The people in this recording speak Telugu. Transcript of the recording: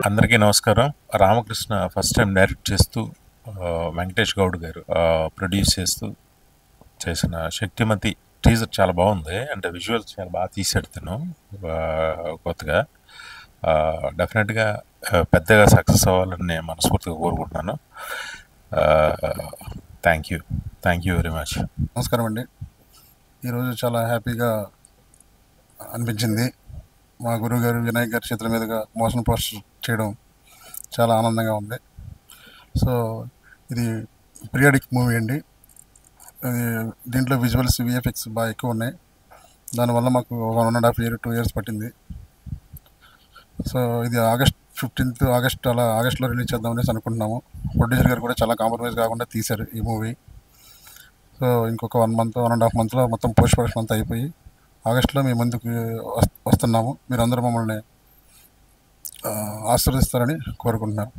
అందరికీ నమస్కారం. రామకృష్ణ ఫస్ట్ టైం డైరెక్ట్ చేస్తూ వెంకటేష్ గౌడ్ గారు ప్రొడ్యూస్ చేస్తూ చేసిన శక్తిమతి టీజర్ చాలా బాగుంది. అంటే విజువల్స్ చాలా బాగా తీసాడు తను కొత్తగా. డెఫినెట్గా పెద్దగా సక్సెస్ అవ్వాలని నేను మనస్ఫూర్తిగా కోరుకుంటున్నాను. Thank you very much. నమస్కారం అండి. ఈరోజు చాలా హ్యాపీగా అనిపించింది. మా గురువు గారు వినాయక్ గారి చేతుల మీదుగా మోషన్ పోస్టర్ చేయడం చాలా ఆనందంగా ఉంది. సో ఇది పీరియాడిక్ మూవీ అండి. దీంట్లో విజువల్స్ విఎఫ్ఎక్స్ బాగా ఎక్కువ ఉన్నాయి. దానివల్ల మాకు 1.5 year 2 years పట్టింది. సో ఇది August 15th ఆగస్ట్లో రిలీజ్ చేద్దామనేసి అనుకుంటున్నాము. ప్రొడ్యూసర్ గారు కూడా చాలా కాంప్రమైజ్ కాకుండా తీశారు ఈ మూవీ. సో ఇంకొక 1.5 monthలో మొత్తం పోస్ట్ ప్రొడక్షన్ అంతా అయిపోయి ఆగస్టులో మేము ముందుకు వస్తున్నాము. మీరందరూ మమ్మల్ని ఆశీర్వదిస్తారని కోరుకుంటున్నాను.